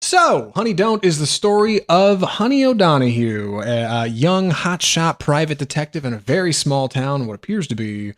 So, Honey Don't is the story of Honey O'Donoghue, a young hotshot private detective in a very small town, in what appears to be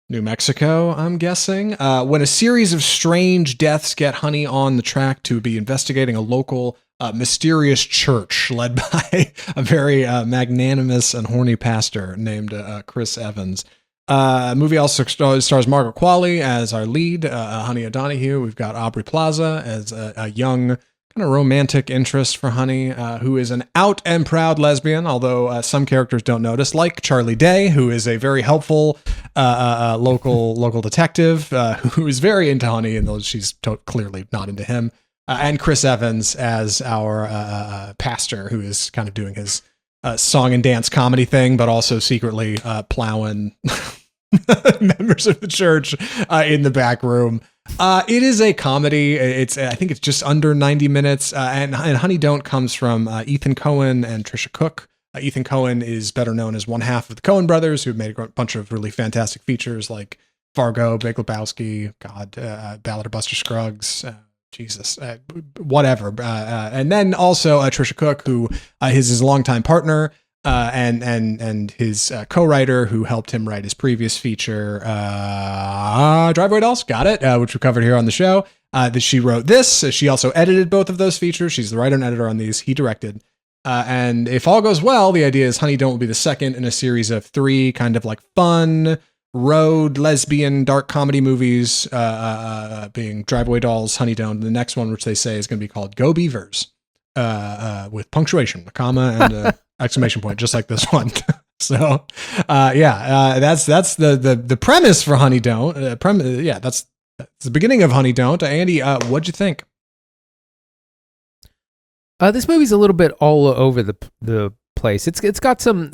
New Mexico, I'm guessing, when a series of strange deaths get Honey on the track to be investigating a local mysterious church led by a very magnanimous and horny pastor named Chris Evans. The movie also stars Margaret Qualley as our lead, Honey O'Donoghue. We've got Aubrey Plaza as a young kind of romantic interest for Honey, who is an out and proud lesbian, although some characters don't notice, like Charlie Day, who is a very helpful local detective who is very into Honey, and though she's clearly not into him. And Chris Evans as our pastor, who is kind of doing his song and dance comedy thing, but also secretly plowing members of the church in the back room. It is a comedy. I think it's just under 90 minutes. And Honey Don't comes from Ethan Coen and Tricia Cooke. Ethan Coen is better known as one half of the Coen brothers, who've made a bunch of really fantastic features like Fargo, Big Lebowski, Ballad of Buster Scruggs, whatever. And then also Tricia Cooke, who is his longtime partner, and his co-writer who helped him write his previous feature, Driveway Dolls, got it, which we covered here on the show. That she wrote this. She also edited both of those features. She's the writer and editor on these. He directed. And if all goes well, the idea is Honey Don't will be the second in a series of 3 kind of like fun road lesbian dark comedy movies, being Driveway Dolls, Honey Don't. The next one, which they say is going to be called Go Beavers, with punctuation, a comma and a exclamation point, just like this one. So, that's the premise for Honey Don't. That's the beginning of Honey Don't. Andy, what'd you think? This movie's a little bit all over the place. It's got some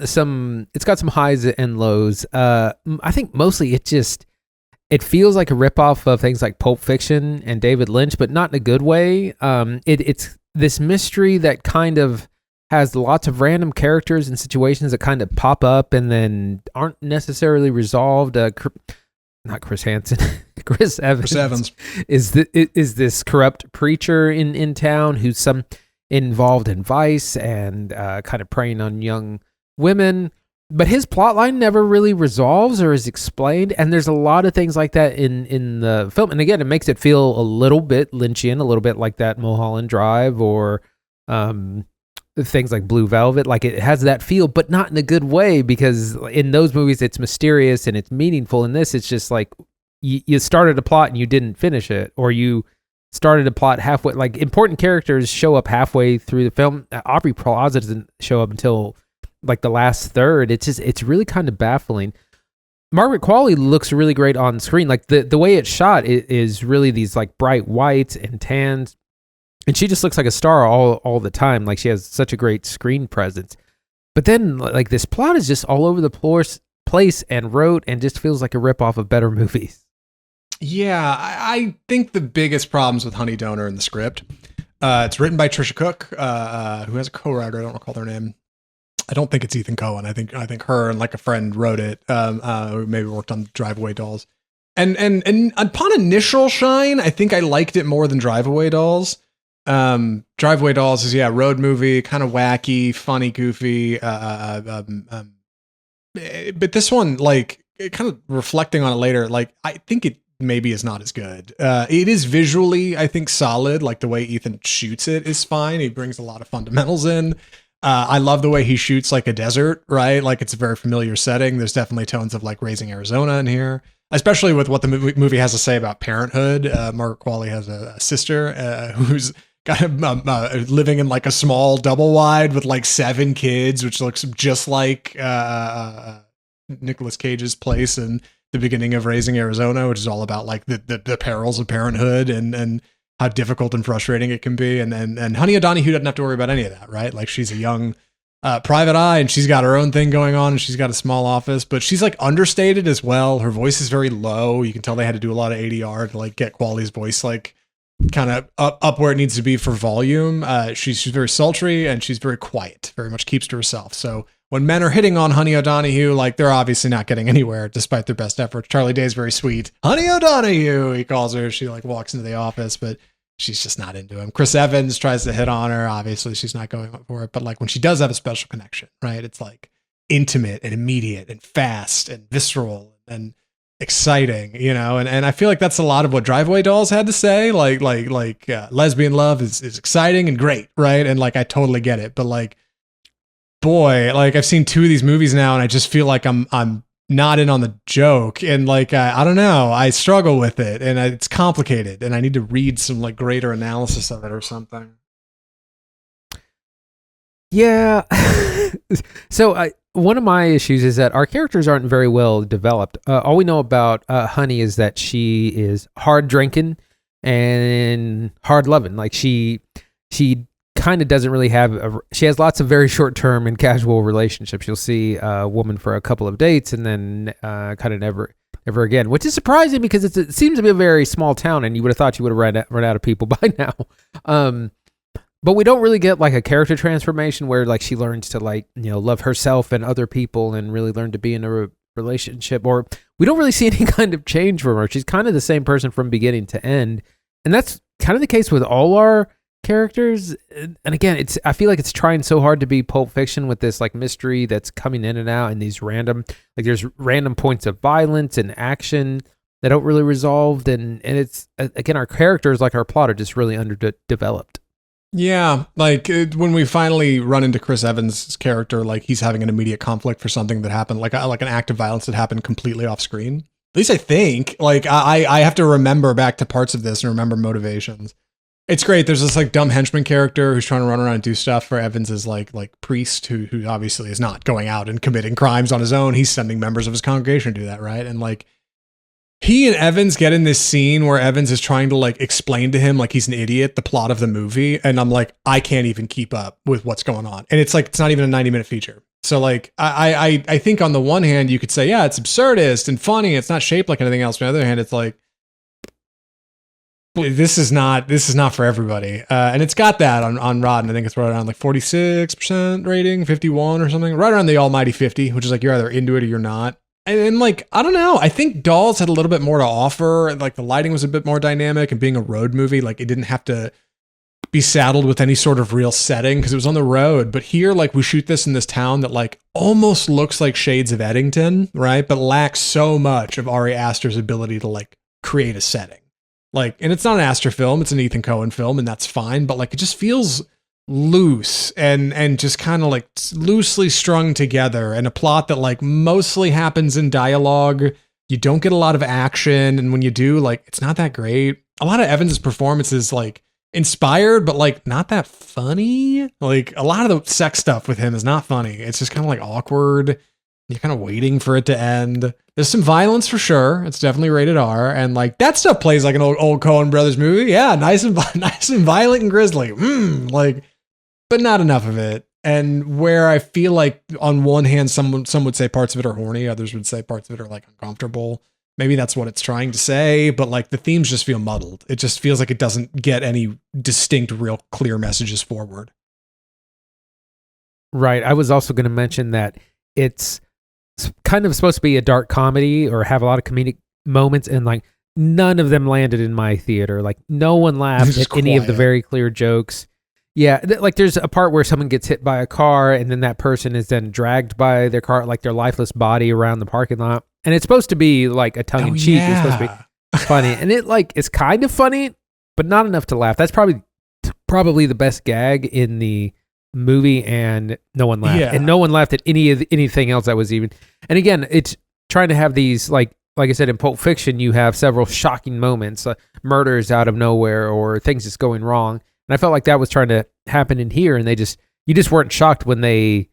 highs and lows. I think mostly it feels like a ripoff of things like Pulp Fiction and David Lynch, but not in a good way. It's this mystery that kind of has lots of random characters and situations that kind of pop up and then aren't necessarily resolved. Not Chris Hansen, Chris Evans is this corrupt preacher in town who's involved in vice and kind of preying on young women. But his plotline never really resolves or is explained, and there's a lot of things like that in the film. And again, it makes it feel a little bit Lynchian, a little bit like that Mulholland Drive or things like Blue Velvet. Like, it has that feel, but not in a good way, because in those movies it's mysterious and it's meaningful. In this, it's just like you started a plot and you didn't finish it, or you started a plot halfway. Like, important characters show up halfway through the film. Aubrey Plaza doesn't show up until like the last third. It's really kind of baffling. Margaret Qualley looks really great on screen. Like, the way it's shot is really these like bright whites and tans. And she just looks like a star all the time. Like, she has such a great screen presence. But then, like, this plot is just all over the place and wrote and just feels like a ripoff of better movies. Yeah, I think the biggest problems with Honey Don't are in the script. It's written by Tricia Cooke, who has a co-writer. I don't recall their name. I don't think it's Ethan Coen. I think her and like a friend wrote it. Who maybe worked on Driveway Dolls. And upon initial shine, I think I liked it more than Driveway Dolls. Driveway Dolls is road movie, kind of wacky, funny, goofy. But this one, like, kind of reflecting on it later, like, I think it maybe is not as good. It is visually, I think, solid. Like, the way Ethan shoots it is fine. He brings a lot of fundamentals in. I love the way he shoots like a desert, right? Like, it's a very familiar setting. There's definitely tones of like Raising Arizona in here, especially with what the movie has to say about parenthood. Margaret Qualley has a sister who's kind of living in like a small double wide with like 7 kids, which looks just like Nicolas Cage's place in the beginning of Raising Arizona, which is all about like the perils of parenthood and how difficult and frustrating it can be. And Honey O'Donoghue doesn't have to worry about any of that, right? Like, she's a young private eye and she's got her own thing going on and she's got a small office, but she's like understated as well. Her voice is very low. You can tell they had to do a lot of ADR to like get Qualley's voice like kind of up where it needs to be for volume. She's very sultry and she's very quiet, very much keeps to herself. So when men are hitting on Honey O'Donoghue, like, they're obviously not getting anywhere despite their best efforts. Charlie Day is very sweet. Honey O'Donoghue, he calls her. She like walks into the office, but she's just not into him. Chris Evans tries to hit on her. Obviously, she's not going for it. But like when she does have a special connection, right? It's like intimate and immediate and fast and visceral and exciting, you know. And I feel like that's a lot of what Driveway Dolls had to say. Like lesbian love is exciting and great, right? And like I totally get it. But like, boy, like I've seen 2 of these movies now, and I just feel like I'm not in on the joke, and like I don't know, I struggle with it, and it's complicated, and I need to read some like greater analysis of it or something. Yeah. So one of my issues is that our characters aren't very well developed. All we know about Honey is that she is hard drinking and hard loving. Like she kind of doesn't really have she has lots of very short term and casual relationships. You'll see a woman for a couple of dates and then kind of never again, which is surprising because it seems to be a very small town, and you would have thought you would have run out of people by now. But we don't really get like a character transformation where like she learns to like, you know, love herself and other people and really learn to be in a relationship, or we don't really see any kind of change from her. She's kind of the same person from beginning to end. And that's kind of the case with all our characters. And again, I feel like it's trying so hard to be Pulp Fiction with this like mystery that's coming in and out, and these random, like there's random points of violence and action that don't really resolved. And it's, again, our characters, like our plot, are just really underdeveloped. Yeah, like when we finally run into Chris Evans' character, like he's having an immediate conflict for something that happened, like an act of violence that happened completely off screen. At least I think. Like I have to remember back to parts of this and remember motivations. It's great. There's this like dumb henchman character who's trying to run around and do stuff for Evans' like priest who obviously is not going out and committing crimes on his own. He's sending members of his congregation to do that, right? And like he and Evans get in this scene where Evans is trying to like explain to him like he's an idiot the plot of the movie, and I'm like, I can't even keep up with what's going on. And it's like it's not even a 90-minute feature. So like I think on the one hand you could say, yeah, it's absurdist and funny, it's not shaped like anything else. On the other hand, it's like this is not for everybody. And it's got that on Rotten. I think it's right around like 46% rating, 51 or something, right around the almighty 50, which is like you're either into it or you're not. And like, I don't know. I think Dolls had a little bit more to offer. Like the lighting was a bit more dynamic, and being a road movie, like it didn't have to be saddled with any sort of real setting because it was on the road. But here, like we shoot this in this town that like almost looks like shades of Eddington, right? But lacks so much of Ari Aster's ability to like create a setting. Like, and it's not an Aster film, it's an Ethan Coen film, and that's fine. But like, it just feels loose and just kind of like loosely strung together, and a plot that like mostly happens in dialogue. You don't get a lot of action, and when you do, like it's not that great. A lot of Evans' performance is like inspired, but like not that funny. Like a lot of the sex stuff with him is not funny. It's just kind of like awkward. You're kind of waiting for it to end. There's some violence for sure. It's definitely rated R, and like that stuff plays like an old Coen Brothers movie. Yeah, nice and violent and grisly. Like, but not enough of it. And where I feel like on one hand, some would say parts of it are horny, others would say parts of it are like uncomfortable. Maybe that's what it's trying to say, but like the themes just feel muddled. It just feels like it doesn't get any distinct, real clear messages forward. Right. I was also going to mention that it's kind of supposed to be a dark comedy or have a lot of comedic moments, and like none of them landed in my theater. Like no one laughed at any of the very clear jokes. Yeah, like there's a part where someone gets hit by a car, and then that person is then dragged by their car, like their lifeless body around the parking lot. And it's supposed to be like a tongue in cheek. Yeah. It's supposed to be funny, and it like it's kind of funny, but not enough to laugh. That's probably the best gag in the movie, and no one laughed. Yeah. And no one laughed at anything else that was even. And again, it's trying to have these like I said in Pulp Fiction, you have several shocking moments, murders out of nowhere or things just going wrong. And I felt like that was trying to happen in here, and you just weren't shocked when they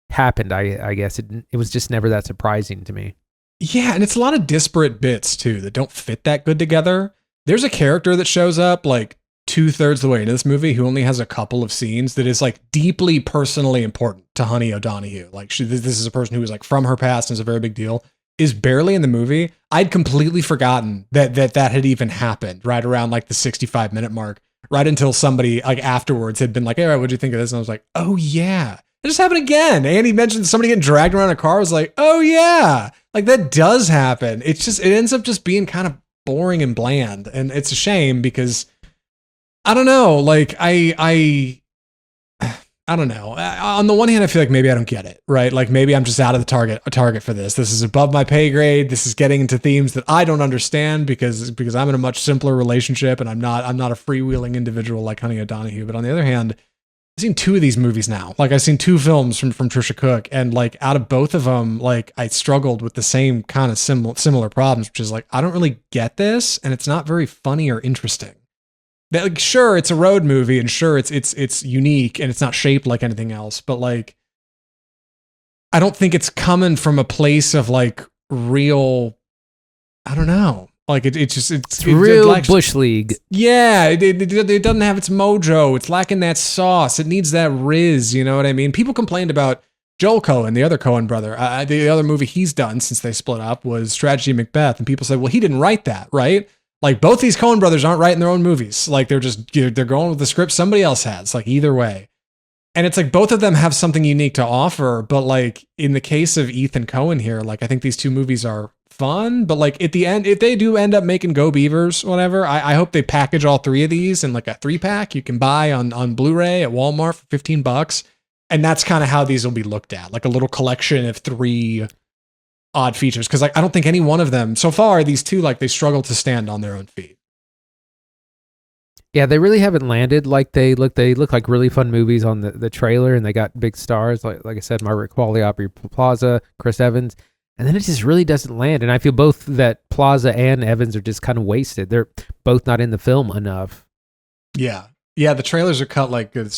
happened. I guess it was just never that surprising to me. Yeah, and it's a lot of disparate bits too that don't fit that good together. There's a character that shows up like 2/3 the way into this movie who only has a couple of scenes that is like deeply personally important to Honey O'Donoghue. Like this is a person who is like from her past and is a very big deal. Is barely in the movie. I'd completely forgotten that had even happened right around like the 65-minute mark. Right until somebody like afterwards had been like, hey, what'd you think of this? And I was like, oh yeah, it just happened again. And he mentioned somebody getting dragged around a car. I was like, oh yeah, like that does happen. It's just, it ends up just being kind of boring and bland. And it's a shame because I don't know. Like I don't know. On the one hand, I feel like maybe I don't get it, right? Like maybe I'm just out of the target for this. This is above my pay grade. This is getting into themes that I don't understand because I'm in a much simpler relationship and I'm not a freewheeling individual like Honey O'Donohue. But on the other hand, I've seen 2 of these movies now. Like I've seen 2 films from Tricia Cooke, and like out of both of them, like I struggled with the same kind of similar problems, which is like I don't really get this, and it's not very funny or interesting. That, like, sure, it's a road movie, and sure, it's unique, and it's not shaped like anything else. But like, I don't think it's coming from a place of like real. I don't know. Like it's real like, Bush League. Yeah, it doesn't have its mojo. It's lacking that sauce. It needs that riz. You know what I mean? People complained about Joel Coen, the other Coen brother. The other movie he's done since they split up was Tragedy Macbeth, and people said, well, he didn't write that, right? Like both these Coen brothers aren't writing their own movies. Like they're going with the script somebody else has. Like either way. And it's like both of them have something unique to offer, but like in the case of Ethan Coen here, like I think these 2 movies are fun, but like at the end, if they do end up making Go Beavers, whatever, I hope they package all 3 of these in like a 3-pack you can buy on Blu-ray at Walmart for $15. And that's kind of how these will be looked at, like a little collection of 3 odd features. Cause like, I don't think any one of them so far, these 2, like they struggle to stand on their own feet. Yeah, they really haven't landed. Like they look like really fun movies on the trailer, and they got big stars like I said, Margaret Qualley, Aubrey Plaza, Chris Evans, and then it just really doesn't land. And I feel both that Plaza and Evans are just kind of wasted. They're both not in the film enough. Yeah, the trailers are cut like the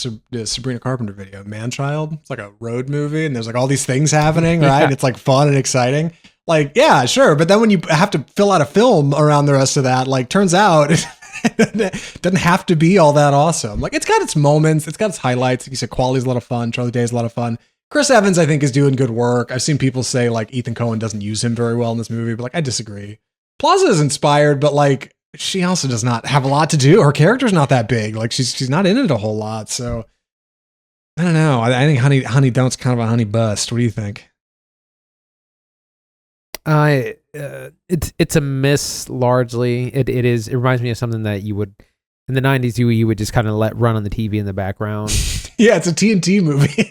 Sabrina Carpenter video, Man-Child. It's like a road movie, and there's like all these things happening, right? Yeah. It's like fun and exciting. Like, yeah, sure, but then when you have to fill out a film around the rest of that, like, turns out it doesn't have to be all that awesome. Like, it's got its moments, it's got its highlights. Like you said, Quality's a lot of fun. Charlie Day is a lot of fun. Chris Evans, I think, is doing good work. I've seen people say like Ethan Coen doesn't use him very well in this movie, but like I disagree. Plaza is inspired, but like she also does not have a lot to do. Her character's not that big. Like she's not in it a whole lot. So I don't know. I think Honey Don't's kind of a honey bust. What do you think? It's a miss largely. It is. It reminds me of something that you would in the 90s you would just kind of let run on the TV in the background. Yeah, it's a TNT movie.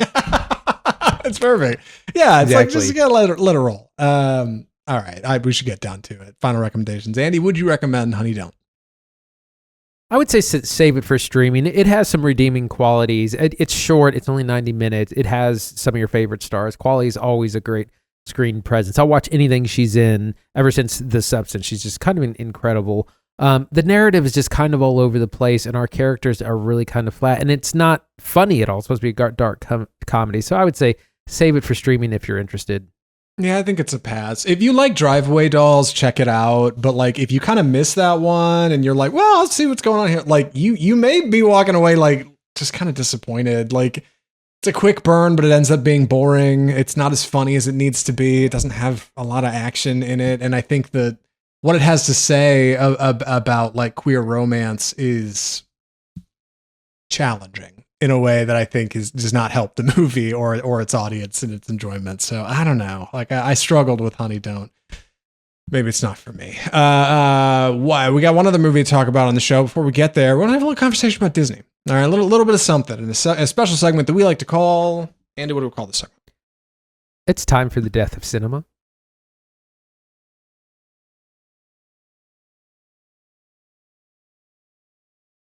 It's perfect. Yeah, it's exactly. Like just gotta let it roll. All right, we should get down to it. Final recommendations. Andy, would you recommend Honey Don't? I would say save it for streaming. It has some redeeming qualities. It's short. It's only 90 minutes. It has some of your favorite stars. Quality is always a great screen presence. I'll watch anything she's in ever since The Substance. She's just kind of incredible. The narrative is just kind of all over the place, and our characters are really kind of flat, and it's not funny at all. It's supposed to be a dark comedy. So I would say save it for streaming if you're interested. Yeah, I think it's a pass. If you like Driveway Dolls, check it out. But like, if you kind of miss that one and you're like, well, I'll see what's going on here. Like you may be walking away like just kind of disappointed. Like it's a quick burn, but it ends up being boring. It's not as funny as it needs to be. It doesn't have a lot of action in it. And I think that what it has to say about like queer romance is challenging in a way that I think does not help the movie or its audience and its enjoyment. So I don't know. Like I struggled with Honey Don't. Maybe it's not for me. Why? We got one other movie to talk about on the show. Before we get there, we're gonna have a little conversation about Disney. All right, a little bit of something in a special segment that we like to call. Andy, what do we call this segment? It's time for the death of cinema.